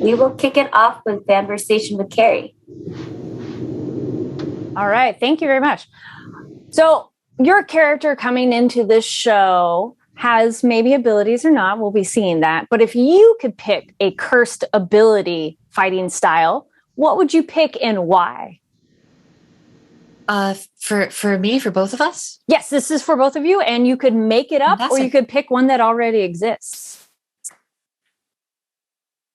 We will kick it off with conversation with Kari. All right. Thank you very much. So your character coming into this show has maybe abilities or not. We'll be seeing that. But if you could pick a cursed ability fighting style, what would you pick and why? For me, for both of us? Yes, this is for both of you, and you could make it up or you could pick one that already exists.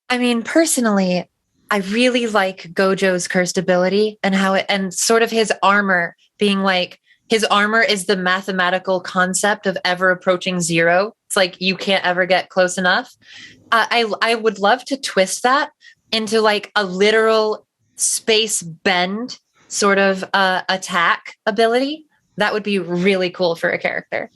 I mean, personally, I really like Gojo's cursed ability and how it, and sort of his armor being like, his armor is the mathematical concept of ever approaching zero. It's like, you can't ever get close enough. I would love to twist that into like a literal space bend sort of attack ability. That would be really cool for a character.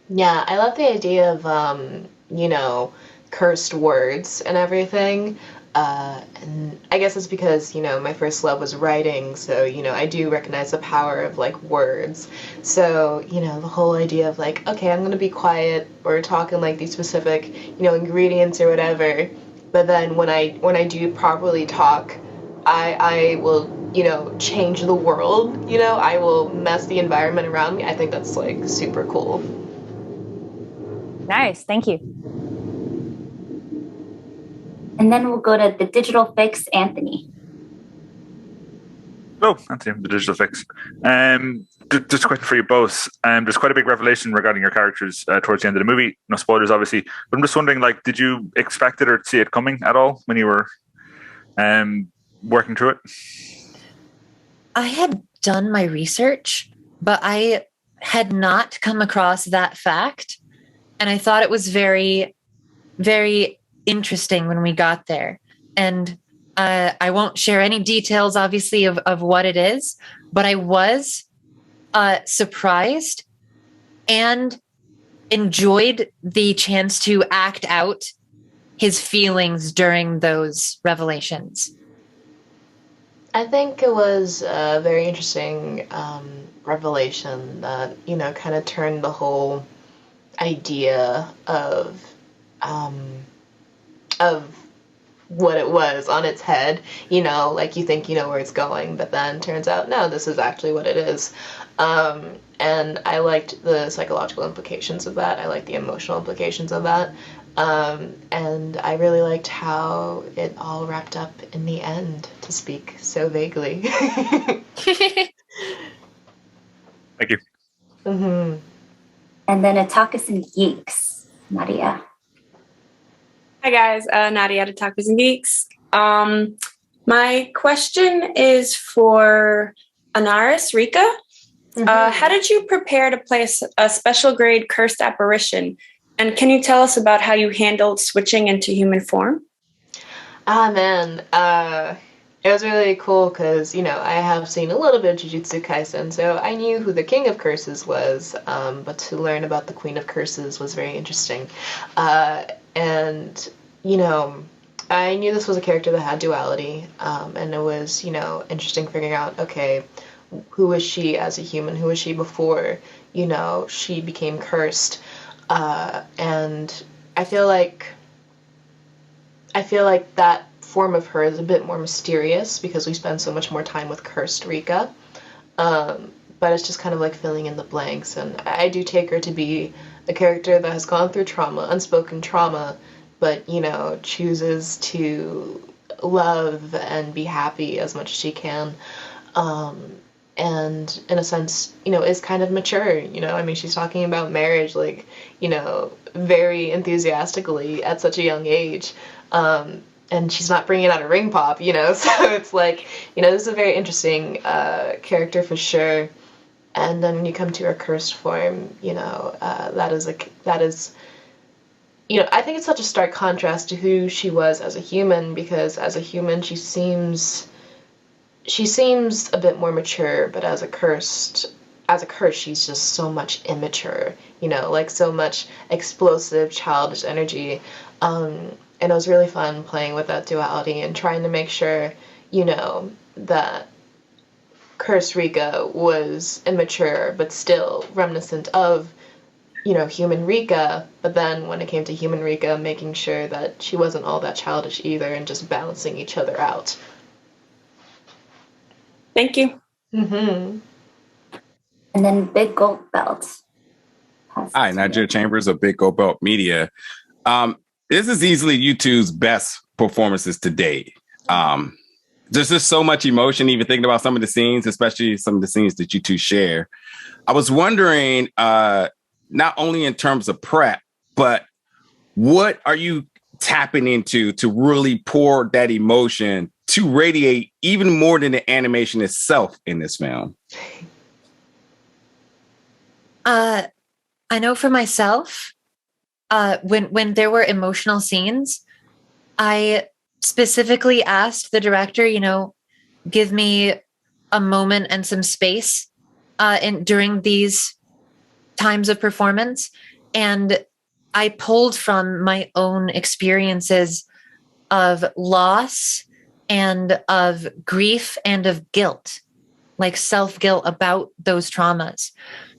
Yeah, I love the idea of, cursed words and everything. And I guess it's because, my first love was writing, so, I do recognize the power of, like, words. So, the whole idea of, like, okay, I'm gonna be quiet, or talking, like, these specific, ingredients or whatever, but then when I do properly talk, I will, change the world, I will mess the environment around me. I think that's, like, super cool. Nice, thank you. And then we'll go to the digital fix, Anthony. Oh, Anthony, the digital fix. Just a question for you both. There's quite a big revelation regarding your characters towards the end of the movie. No spoilers, obviously. But I'm just wondering, like, did you expect it or see it coming at all when you were working through it? I had done my research, but I had not come across that fact. And I thought it was very, very interesting when we got there. And I won't share any details, obviously, of what it is, but I was surprised and enjoyed the chance to act out his feelings during those revelations. I think it was a very interesting revelation that, kind of turned the whole idea of what it was on its head, like you think you know where it's going, but then turns out, no, this is actually what it is. And I liked the psychological implications of that. I liked the emotional implications of that. And I really liked how it all wrapped up in the end, to speak so vaguely. Thank you. Mm-hmm. And then Otakus and Geeks, Nadia. Hi guys, Nadia at Otakus and Geeks. My question is for Anairis, Rika. Mm-hmm. How did you prepare to play a special grade cursed apparition? And can you tell us about how you handled switching into human form? Man, it was really cool because, I have seen a little bit of Jujutsu Kaisen, so I knew who the King of Curses was, but to learn about the Queen of Curses was very interesting. And, I knew this was a character that had duality, and it was, interesting figuring out, okay, who was she as a human? Who was she before, she became cursed? And I feel like that form of her is a bit more mysterious because we spend so much more time with cursed Rika. But it's just kind of like filling in the blanks. And I do take her to be a character that has gone through trauma, unspoken trauma, but, chooses to love and be happy as much as she can. And in a sense, is kind of mature, she's talking about marriage, like, very enthusiastically at such a young age. And she's not bringing out a ring pop, so it's like, this is a very interesting character for sure. And then when you come to her cursed form, that is, I think it's such a stark contrast to who she was as a human, because as a human, she seems a bit more mature, but as a curse, she's just so much immature, like so much explosive, childish energy. And it was really fun playing with that duality and trying to make sure, that cursed Rika was immature, but still reminiscent of, human Rika, but then when it came to human Rika, making sure that she wasn't all that childish either and just balancing each other out. Thank you. And then Big Gold Belt. Hi, Nigeria Chambers of Big Gold Belt Media. This is easily you two's best performances to date. There's just so much emotion, even thinking about some of the scenes, especially some of the scenes that you two share. I was wondering, not only in terms of prep, but what are you tapping into to really pour that emotion to radiate even more than the animation itself in this film? I know for myself, when there were emotional scenes, I specifically asked the director, give me a moment and some space during these times of performance. And I pulled from my own experiences of loss and of grief and of guilt, like self-guilt about those traumas.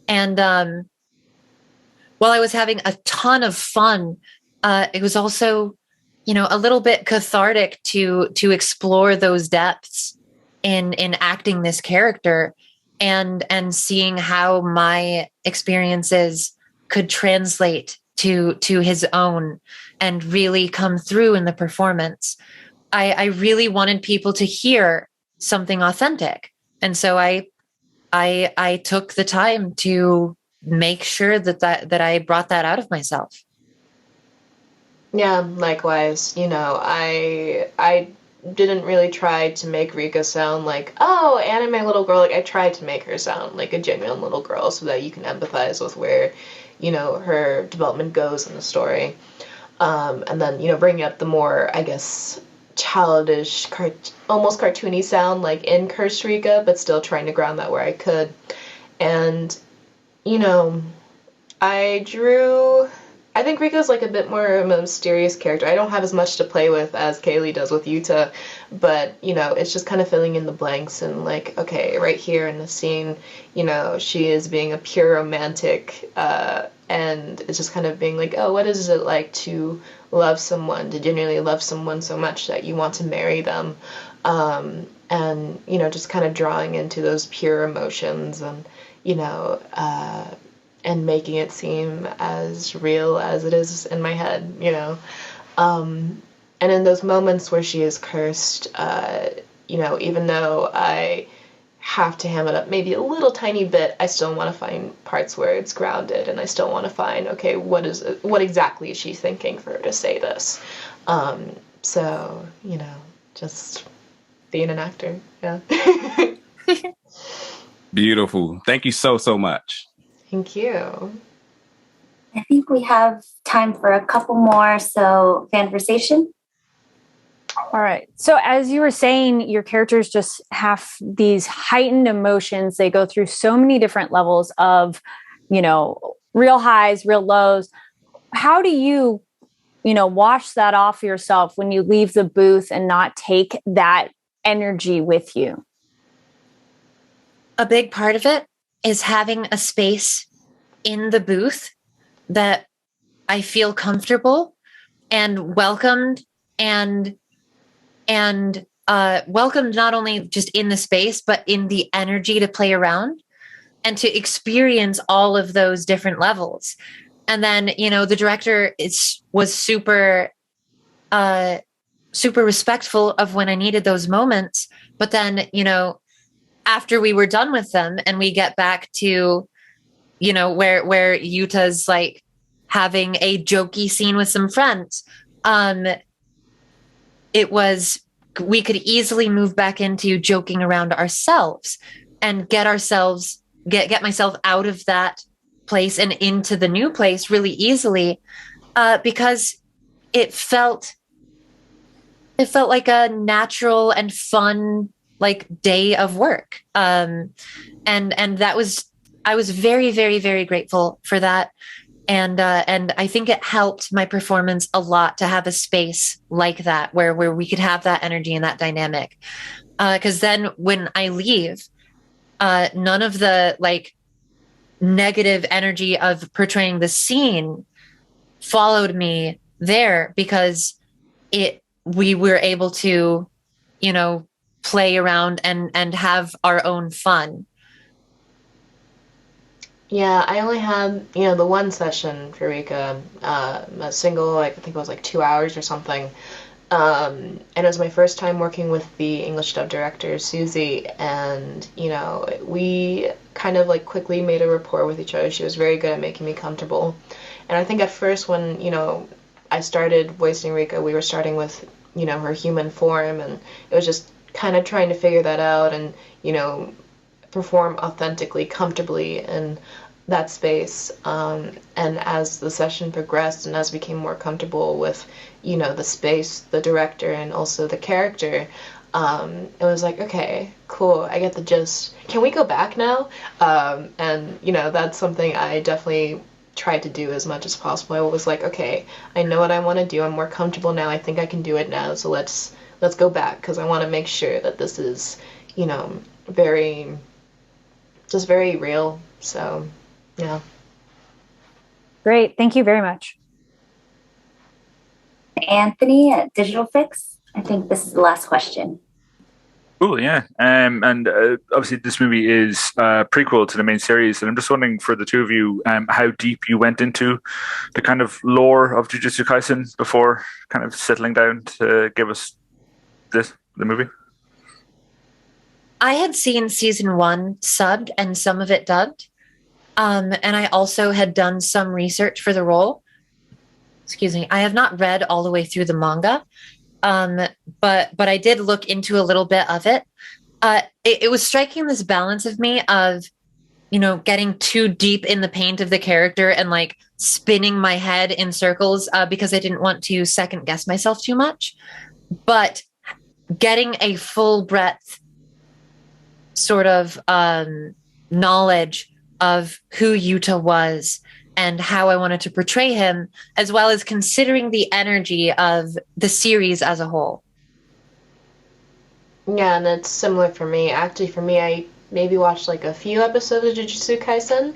And while I was having a ton of fun, it was also, a little bit cathartic to explore those depths in acting this character and seeing how my experiences could translate to his own and really come through in the performance. I really wanted people to hear something authentic. And so I took the time to make sure that I brought that out of myself. Yeah, likewise. I didn't really try to make Rika sound like, oh, anime little girl. Like, I tried to make her sound like a genuine little girl so that you can empathize with where, her development goes in the story. And then, bringing up the more, I guess, childish, almost cartoony sound, like in Cursed Rika, but still trying to ground that where I could. And, I think Rika's like a bit more of a mysterious character. I don't have as much to play with as Kayleigh does with Yuta, but, it's just kind of filling in the blanks and like, okay, right here in the scene, she is being a pure romantic, and it's just kind of being like, oh, what is it like to love someone, to genuinely love someone so much that you want to marry them, and, just kind of drawing into those pure emotions and, and making it seem as real as it is in my head, And in those moments where she is cursed, even though I have to ham it up maybe a little tiny bit, I still want to find parts where it's grounded, and I still want to find, okay, what exactly is she thinking for her to say this? So, just being an actor, yeah. Beautiful. Thank you so much. Thank you. I think we have time for a couple more, so conversation. All right. So as you were saying, your characters just have these heightened emotions. They go through so many different levels of, real highs, real lows. How do you, wash that off yourself when you leave the booth and not take that energy with you? A big part of it is having a space in the booth that I feel comfortable and welcomed and welcomed not only just in the space, but in the energy to play around and to experience all of those different levels. And then, the director was super respectful of when I needed those moments. But then, after we were done with them and we get back to, where Yuta's like having a jokey scene with some friends, we could easily move back into joking around ourselves and get myself out of that place and into the new place really easily, because it felt like a natural and fun day of work. And that was, I was very, very, very grateful for that. And I think it helped my performance a lot to have a space like that where we could have that energy and that dynamic. Because then when I leave, none of the negative energy of portraying the scene followed me there, because we were able to, play around and have our own fun. Yeah, I only had, the one session for Rika, a single, I think it was 2 hours or something. And it was my first time working with the English dub director, Susie, and, we kind of quickly made a rapport with each other. She was very good at making me comfortable. And I think at first when, I started voicing Rika, we were starting with, her human form, and it was just kind of trying to figure that out and, perform authentically, comfortably in that space. And as the session progressed and as we became more comfortable with, the space, the director, and also the character, it was okay, cool, I get the gist. Can we go back now? And, that's something I definitely tried to do as much as possible. I was okay, I know what I want to do. I'm more comfortable now. I think I can do it now. So let's go back, because I want to make sure that this is, very real. So, yeah. Great. Thank you very much. Anthony at Digital Fix, I think this is the last question. Cool, yeah. And obviously this movie is a prequel to the main series, and I'm just wondering, for the two of you, how deep you went into the kind of lore of Jujutsu Kaisen before kind of settling down to give us the movie. I had seen season 1 subbed and some of it dubbed. And I also had done some research for the role. Excuse me. I have not read all the way through the manga. But I did look into a little bit of it. It was striking this balance of me of, getting too deep in the paint of the character and spinning my head in circles, because I didn't want to second guess myself too much, but getting a full breadth sort of knowledge of who Yuta was and how I wanted to portray him, as well as considering the energy of the series as a whole. Yeah, and it's similar for me. Actually, for me, I maybe watched a few episodes of Jujutsu Kaisen,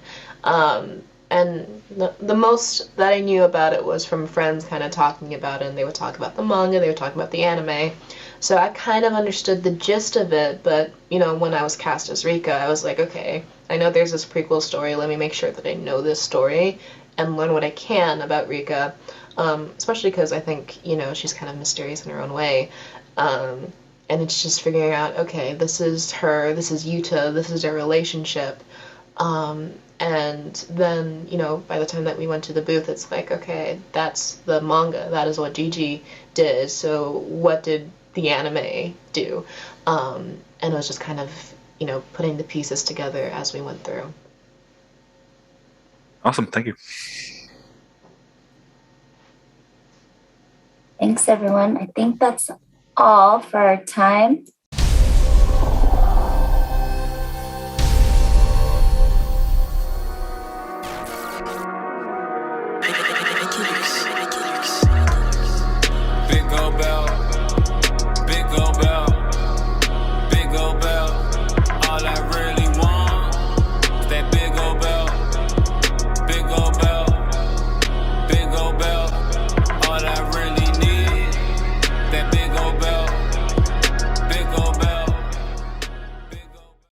and the most that I knew about it was from friends kind of talking about it, and they would talk about the manga, they would talk about the anime. So I kind of understood the gist of it, but, when I was cast as Rika, I was okay, I know there's this prequel story, let me make sure that I know this story and learn what I can about Rika, especially because I think, she's kind of mysterious in her own way, and it's just figuring out, okay, this is her, this is Yuta, this is their relationship, and then, by the time that we went to the booth, it's okay, that's the manga, that is what Gigi did, so what did the anime do? And it was just kind of, putting the pieces together as we went through. Awesome, thank you. Thanks, everyone. I think that's all for our time.